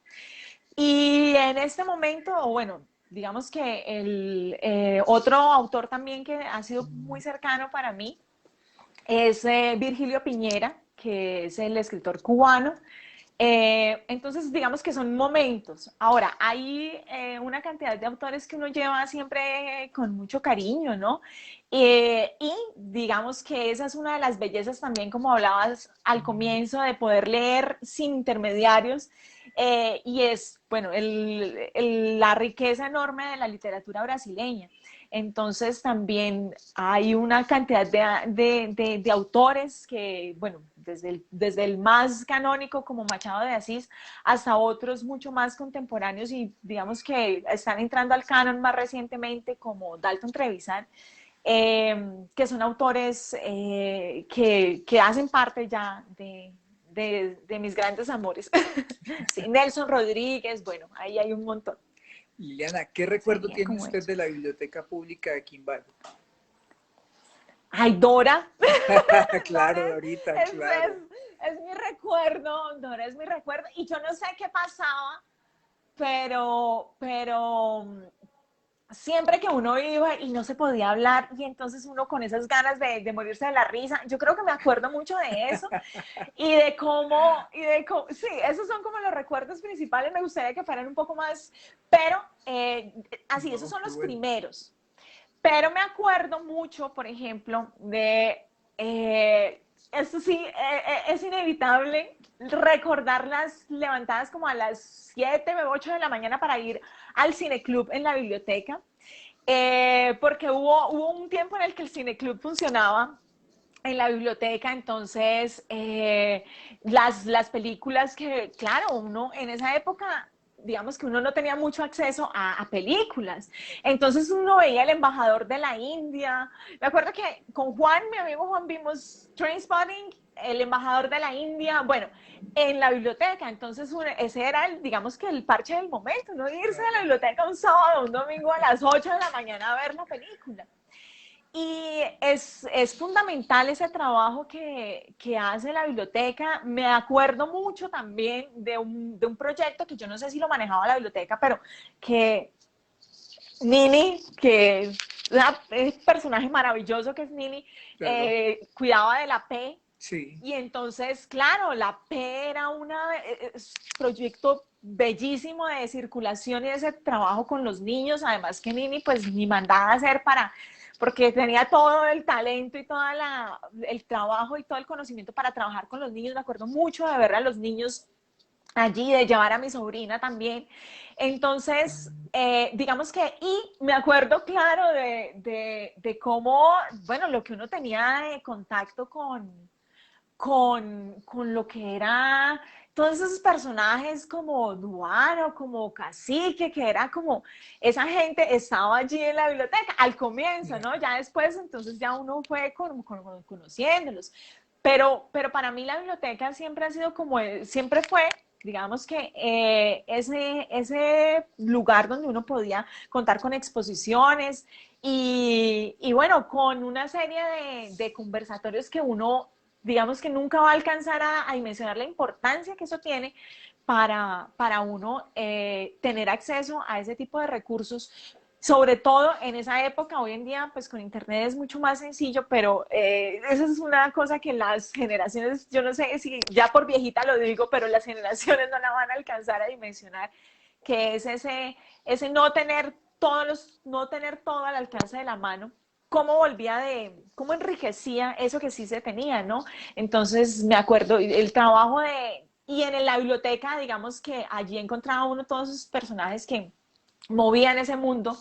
Y en este momento, bueno, digamos que el otro autor también que ha sido muy cercano para mí es Virgilio Piñera, que es el escritor cubano. Entonces, digamos que son momentos. Ahora, hay una cantidad de autores que uno lleva siempre con mucho cariño, ¿no? Y digamos que esa es una de las bellezas también, como hablabas al comienzo, de poder leer sin intermediarios. Y es, bueno, la riqueza enorme de la literatura brasileña. Entonces también hay una cantidad de autores que, bueno, desde el más canónico como Machado de Asís hasta otros mucho más contemporáneos y digamos que están entrando al canon más recientemente como Dalton Trevisan, que son autores que hacen parte ya de mis grandes amores. Sí, Nelson Rodríguez, bueno, ahí hay un montón. Liliana, ¿qué recuerdo Sería tiene como usted eso. de la Biblioteca Pública de Quimbayo? Ay, Dora. Claro, Dora ahorita, claro. es mi recuerdo, Dora es mi recuerdo. Y yo no sé qué pasaba, pero siempre que uno iba y no se podía hablar, y entonces uno con esas ganas de morirse de la risa, yo creo que me acuerdo mucho de eso sí, esos son como los recuerdos principales. Me gustaría que fueran un poco más, pero así, esos No, son qué los bueno. primeros. Pero me acuerdo mucho, por ejemplo, esto sí, es inevitable recordar las levantadas como a las 7 o 8 de la mañana para ir al cineclub en la biblioteca, porque hubo un tiempo en el que el cineclub funcionaba en la biblioteca. Entonces las películas que, claro, uno en esa época, digamos que uno no tenía mucho acceso a películas, entonces uno veía El Embajador de la India. Me acuerdo que con Juan, mi amigo Juan, vimos Trainspotting, El Embajador de la India, bueno, en la biblioteca. Entonces ese era, digamos que el parche del momento, no irse a la Claro. biblioteca un sábado, un domingo a las 8 de la mañana a ver la película. Y es fundamental ese trabajo que hace la biblioteca. Me acuerdo mucho también de un proyecto que yo no sé si lo manejaba la biblioteca, pero que Nini, que es un personaje maravilloso que es Nini, Claro, cuidaba de la P. sí, Y entonces, claro, la P era un proyecto bellísimo de circulación y de ese trabajo con los niños, además que Nini pues ni mandaba a hacer porque tenía todo el talento y todo el trabajo y todo el conocimiento para trabajar con los niños. Me acuerdo mucho de ver a los niños allí, de llevar a mi sobrina también. Entonces, digamos que, y me acuerdo claro de cómo, bueno, lo que uno tenía de contacto con lo que era todos esos personajes como Duano, como Cacique, que era como, esa gente estaba allí en la biblioteca al comienzo, ¿no? Ya después, entonces ya uno fue conociéndolos. Pero para mí la biblioteca siempre ha sido como, siempre fue, digamos que ese lugar donde uno podía contar con exposiciones y bueno, con una serie de conversatorios que uno, digamos que nunca va a alcanzar a dimensionar la importancia que eso tiene para uno tener acceso a ese tipo de recursos, sobre todo en esa época. Hoy en día pues con internet es mucho más sencillo, pero esa es una cosa que las generaciones, yo no sé si ya por viejita lo digo, pero las generaciones no la van a alcanzar a dimensionar, que es ese no tener todo al alcance de la mano, cómo enriquecía eso que sí se tenía, ¿no? Entonces me acuerdo el trabajo y en la biblioteca, digamos que allí encontraba uno todos esos personajes que movían ese mundo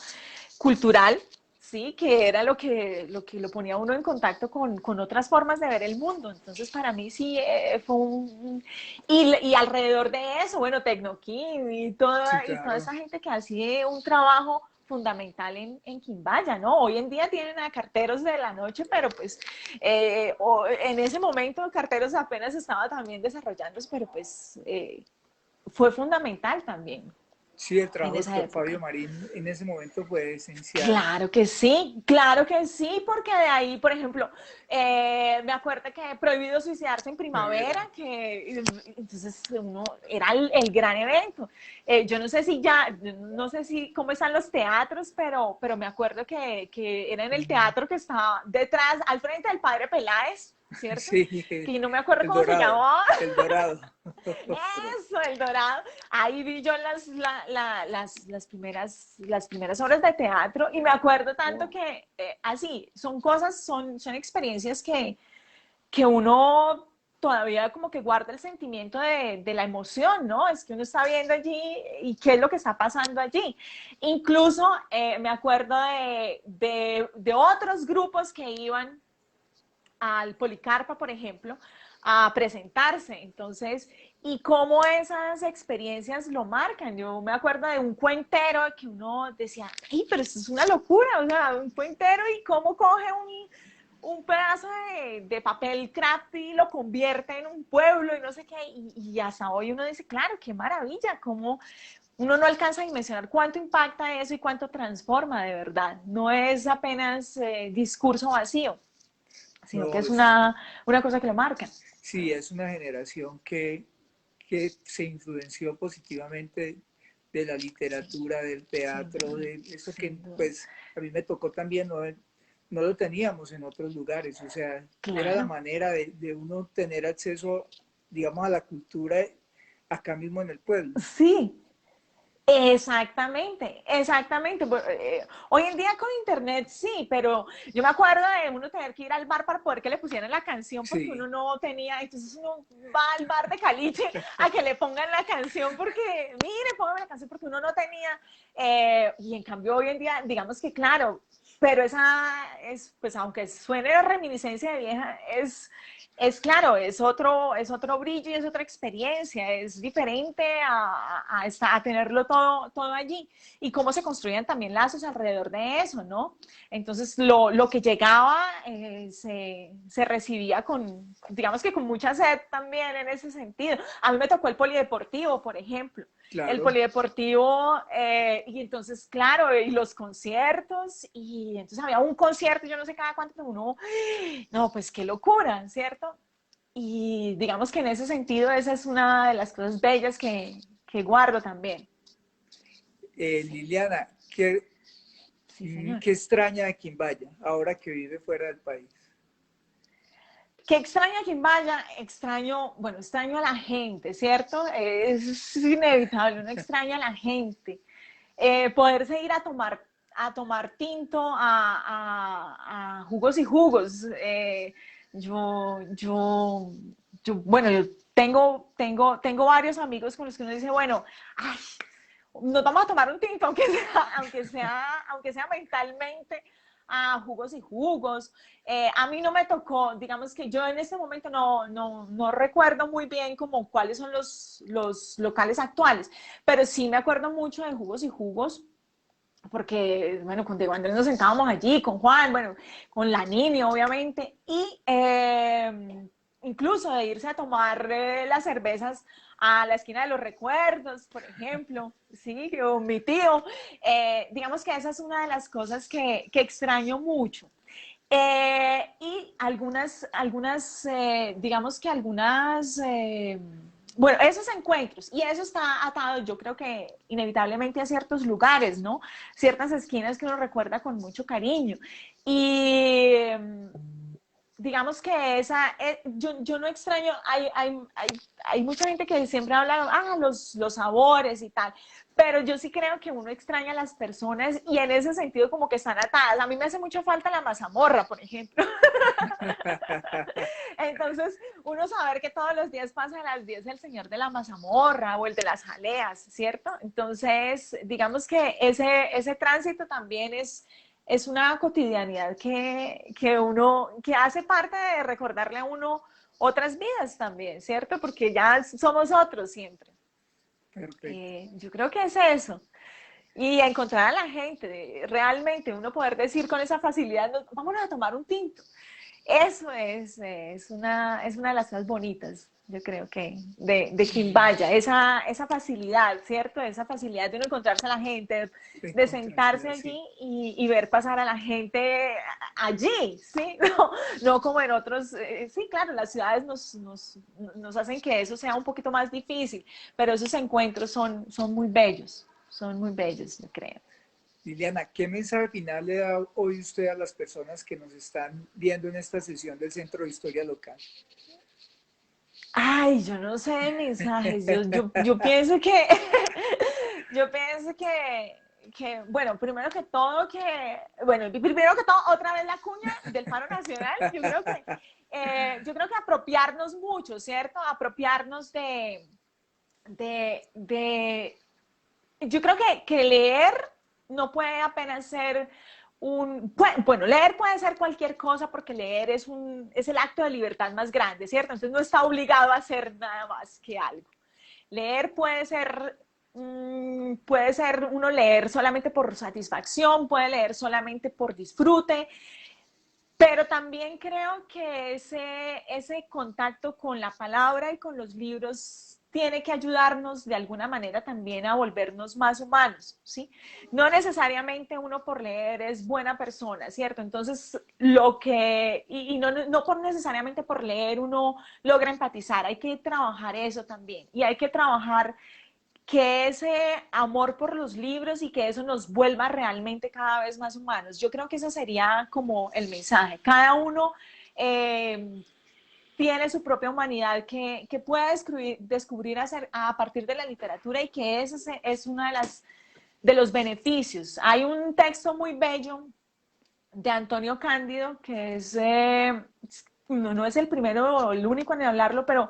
cultural, ¿sí? Que era lo ponía uno en contacto con otras formas de ver el mundo. Entonces, para mí sí fue y alrededor de eso, bueno, Tecnoquín sí, y toda claro. esa gente que hacía un trabajo fundamental en Quimbaya, ¿no? Hoy en día tienen a carteros de la noche, pero pues en ese momento carteros apenas estaba también desarrollándose, pero pues fue fundamental también Sí, el en trabajo del esa doctor Fabio época. Marín en ese momento fue esencial. Claro que sí, porque de ahí, por ejemplo, me acuerdo que prohibido suicidarse en primavera, Primavera. que entonces uno era el gran evento. Yo no sé si ya, no sé si cómo están los teatros, pero me acuerdo que era en el teatro que estaba detrás, al frente del Padre Peláez, ¿cierto? Sí, Que no me acuerdo el cómo se Dorado, llamaba. el Dorado. Eso, El Dorado. Ahí vi yo las primeras obras de teatro y me acuerdo tanto que así, son experiencias que uno todavía como que guarda el sentimiento de la emoción, ¿no? Es que uno está viendo allí y qué es lo que está pasando allí. Incluso me acuerdo de otros grupos que iban al Policarpa, por ejemplo, a presentarse. Entonces, y cómo esas experiencias lo marcan. Yo me acuerdo de un cuentero que uno decía, ¡ay, pero esto es una locura! O sea, un cuentero y cómo coge un pedazo de papel craft y lo convierte en un pueblo y no sé qué. Y hasta hoy uno dice, claro, qué maravilla, cómo uno no alcanza a dimensionar cuánto impacta eso y cuánto transforma de verdad. No es apenas discurso vacío, sino que No, es una cosa que lo marca. sí, es una generación que se influenció positivamente de la literatura, del teatro, de eso que Sin duda. pues a mí me tocó también, no lo teníamos en otros lugares, o sea, era la Claro. manera de uno tener acceso, digamos, a la cultura acá mismo en el pueblo. Sí, exactamente, exactamente. Hoy en día con internet sí, pero yo me acuerdo de uno tener que ir al bar para poder que le pusieran la canción porque uno Sí, no tenía, entonces uno va al bar de Caliche a que le pongan la canción porque, mire, póngame la canción porque uno no tenía, y en cambio hoy en día, digamos que claro, pero esa es, pues aunque suene a reminiscencia de vieja, es claro, es otro brillo y es otra experiencia, es diferente a tenerlo todo allí. Y cómo se construían también lazos alrededor de eso, ¿no? Entonces, lo que llegaba se recibía digamos que con mucha sed también en ese sentido. A mí me tocó el polideportivo, por ejemplo. El claro, polideportivo, y entonces, claro, y los conciertos, y entonces había un concierto, yo no sé cada cuánto, pero uno, no, pues qué locura, ¿cierto? Y digamos que en ese sentido esa es una de las cosas bellas que guardo también. Sí, Liliana, sí, señor. ¿qué extraña de Quimbaya ahora que vive fuera del país? ¿Qué extraño a quien vaya? Extraño, bueno, extraño a la gente, ¿cierto? Es inevitable, uno extraña a la gente. Poderse ir a tomar tinto, a jugos y jugos. Yo, yo, bueno, yo tengo varios amigos con los que uno dice, bueno, ay, nos vamos a tomar un tinto, aunque sea mentalmente, a jugos y jugos. A mí no me tocó, digamos que yo en este momento no recuerdo muy bien como cuáles son los locales actuales, pero sí me acuerdo mucho de jugos y jugos, porque, bueno, con Diego Andrés nos sentábamos allí, con Juan, bueno, con la niña, obviamente, y incluso de irse a tomar las cervezas a la esquina de los recuerdos, por ejemplo, sí, o mi tío. Digamos que esa es una de las cosas que extraño mucho. Y digamos que bueno, esos encuentros, y eso está atado, yo creo que inevitablemente a ciertos lugares, ¿no? Ciertas esquinas que uno recuerda con mucho cariño. Y digamos que yo no extraño, hay mucha gente que siempre habla, los sabores y tal, pero yo sí creo que uno extraña a las personas y en ese sentido como que están atadas. A mí me hace mucha falta la mazamorra, por ejemplo. Entonces, uno saber que todos los días pasa a las 10 el señor de la mazamorra o el de las jaleas, ¿cierto? Entonces, digamos que ese tránsito también es una cotidianidad que hace parte de recordarle a uno otras vidas también, ¿cierto? Porque ya somos otros siempre. Perfecto. Yo creo que es eso. Y encontrar a la gente, realmente uno poder decir con esa facilidad, vámonos a tomar un tinto. Eso es una de las cosas bonitas, yo creo que, de Quimbaya, esa facilidad, ¿cierto? Esa facilidad de uno encontrarse a la gente, De de encontrarse sentarse así. allí y ver pasar a la gente allí, ¿sí? No como en otros, sí, claro, las ciudades nos hacen que eso sea un poquito más difícil, pero esos encuentros son muy bellos, yo creo. Liliana, ¿qué mensaje final le da hoy usted a las personas que nos están viendo en esta sesión del Centro de Historia Local? Ay, yo no sé de mensajes. Yo pienso que, yo pienso bueno, primero que todo, otra vez la cuña del paro nacional. Yo creo que apropiarnos mucho, ¿cierto? Apropiarnos de yo creo que leer no puede apenas ser bueno, leer puede ser cualquier cosa porque leer es el acto de libertad más grande, ¿cierto? Entonces no está obligado a hacer nada más que algo. Leer puede ser uno leer solamente por satisfacción, puede leer solamente por disfrute, pero también creo que ese contacto con la palabra y con los libros tiene que ayudarnos de alguna manera también a volvernos más humanos, ¿sí? No necesariamente uno por leer es buena persona, ¿cierto? Entonces, y no por necesariamente por leer uno logra empatizar, hay que trabajar eso también, y hay que trabajar que ese amor por los libros y que eso nos vuelva realmente cada vez más humanos. Yo creo que ese sería como el mensaje. Cada uno tiene su propia humanidad que puede descubrir a partir de la literatura y que ese es uno de los beneficios. Hay un texto muy bello de Antonio Cándido que no es el primero o el único en hablarlo, pero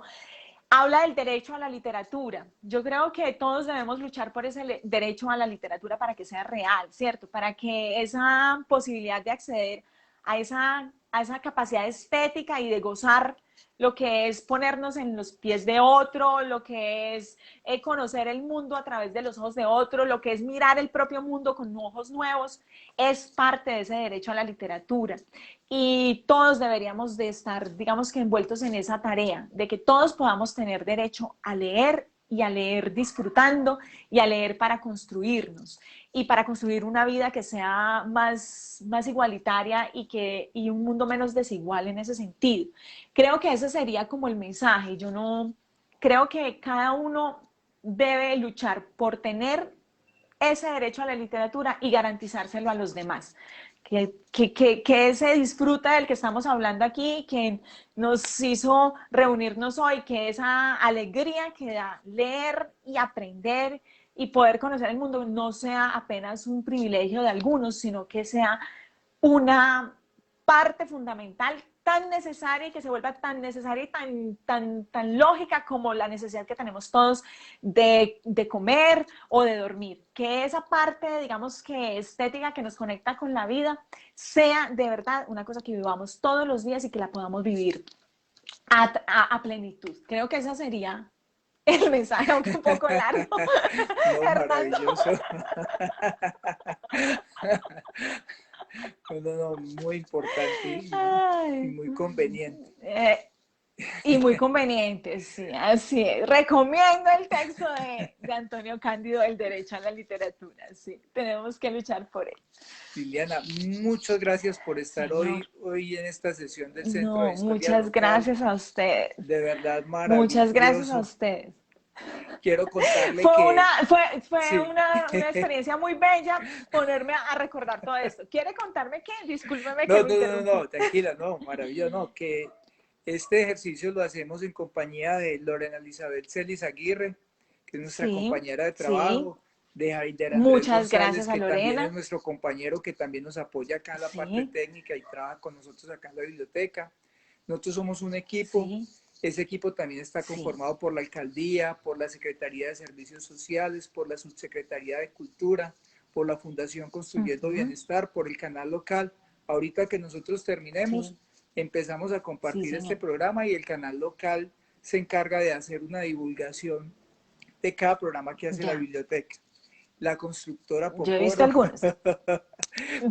habla del derecho a la literatura. Yo creo que todos debemos luchar por ese derecho a la literatura para que sea real, ¿cierto? Para que esa posibilidad de acceder a esa capacidad estética y de gozar lo que es ponernos en los pies de otro, lo que es conocer el mundo a través de los ojos de otro, lo que es mirar el propio mundo con ojos nuevos, es parte de ese derecho a la literatura. Y todos deberíamos de estar, digamos que envueltos en esa tarea, de que todos podamos tener derecho a leer y a leer disfrutando y a leer para construirnos y para construir una vida que sea más igualitaria y un mundo menos desigual en ese sentido. Creo que ese sería como el mensaje. Yo no creo que cada uno debe luchar por tener ese derecho a la literatura y garantizárselo a los demás. Que ese disfrute del que estamos hablando aquí, que nos hizo reunirnos hoy, que esa alegría que da leer y aprender y poder conocer el mundo no sea apenas un privilegio de algunos, sino que sea una parte fundamental tan necesaria y que se vuelva tan necesaria y tan lógica como la necesidad que tenemos todos de comer o de dormir. Que esa parte, digamos, que estética que nos conecta con la vida sea de verdad una cosa que vivamos todos los días y que la podamos vivir a plenitud. Creo que ese sería el mensaje, aunque un poco largo. No, Hernando. maravilloso. No, muy importante y muy conveniente. Y muy conveniente, sí, así es. Recomiendo el texto de Antonio Cándido, El derecho a la literatura, sí, tenemos que luchar por él. Liliana, muchas gracias por estar Señor. hoy en esta sesión del Centro de No, Historia muchas Local. gracias a ustedes. De verdad Muchas gracias a maravilloso. ustedes. Quiero contarle que... Fue Sí. una experiencia muy bella ponerme a recordar todo esto. ¿Quiere contarme qué? Discúlpeme que No, lo no, no, interrumpí. no, tranquila, no, maravilloso, no, que este ejercicio lo hacemos en compañía de Lorena Elizabeth Celis Aguirre, que es nuestra Sí, compañera de sí. trabajo, de Javier Andrés Muchas González, gracias a que también es Lorena. nuestro compañero, que también nos apoya acá en la parte Sí, técnica y trabaja con nosotros acá en la biblioteca. Nosotros somos un equipo, sí, ese equipo también está sí. conformado por la Alcaldía, por la Secretaría de Servicios Sociales, por la Subsecretaría de Cultura, por la Fundación Construyendo Ujú, Bienestar, por el canal local. Ahorita que nosotros terminemos, sí, empezamos a sí, compartir este señor. programa y el canal local se encarga de hacer una divulgación de cada programa que hace la Ya. biblioteca. La constructora Yo he visto Poporo. algunos.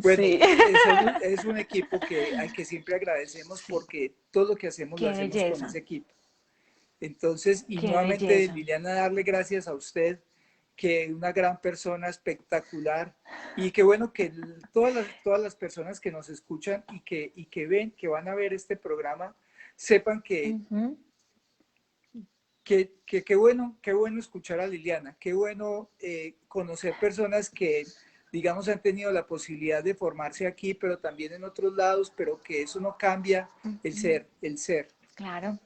Bueno, Sí. es un equipo al que siempre agradecemos Sí. porque todo lo que hacemos lo Qué hacemos con belleza. ese equipo. Entonces, y Qué nuevamente, belleza. Liliana, darle gracias a usted, que es una gran persona, espectacular, y qué bueno que todas las personas que nos escuchan y que ven, que van a ver este programa, sepan Ujú. qué bueno escuchar a Liliana, qué bueno conocer personas que, digamos, han tenido la posibilidad de formarse aquí, pero también en otros lados, pero que eso no cambia el ser. Claro.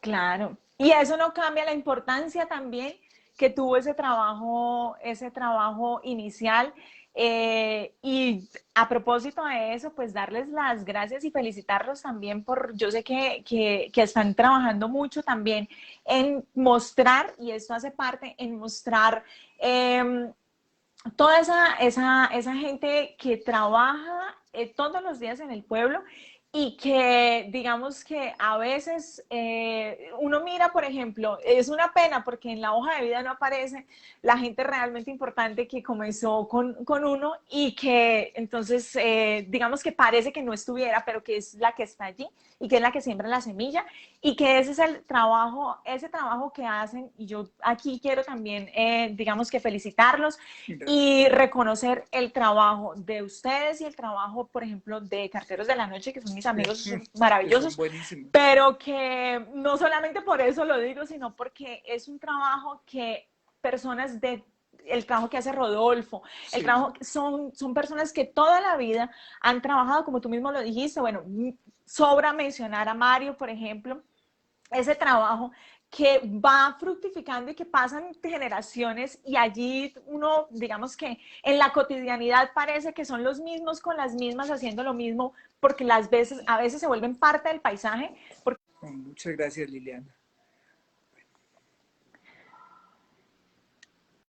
Claro, y eso no cambia la importancia también que tuvo ese trabajo inicial. Y a propósito de eso, pues darles las gracias y felicitarlos también yo sé que están trabajando mucho también en mostrar, y esto hace parte, en mostrar toda esa gente que trabaja todos los días en el pueblo y que digamos que a veces uno mira, por ejemplo, es una pena porque en la hoja de vida no aparece la gente realmente importante que comenzó con uno y que entonces digamos que parece que no estuviera, pero que es la que está allí y que es la que siembra la semilla y que ese es ese trabajo que hacen, y yo aquí quiero también digamos que felicitarlos Gracias. y reconocer el trabajo de ustedes y el trabajo, por ejemplo, de Carteros de la Noche, que son mis amigos Que son maravillosos, buenísimos. pero que no solamente por eso lo digo, sino porque es un trabajo que personas el trabajo que hace Rodolfo, el Sí. trabajo son personas que toda la vida han trabajado, como tú mismo lo dijiste, bueno, sobra mencionar a Mario, por ejemplo, ese trabajo que va fructificando y que pasan generaciones y allí uno, digamos que en la cotidianidad parece que son los mismos con las mismas haciendo lo mismo porque a veces se vuelven parte del paisaje. Muchas gracias, Liliana.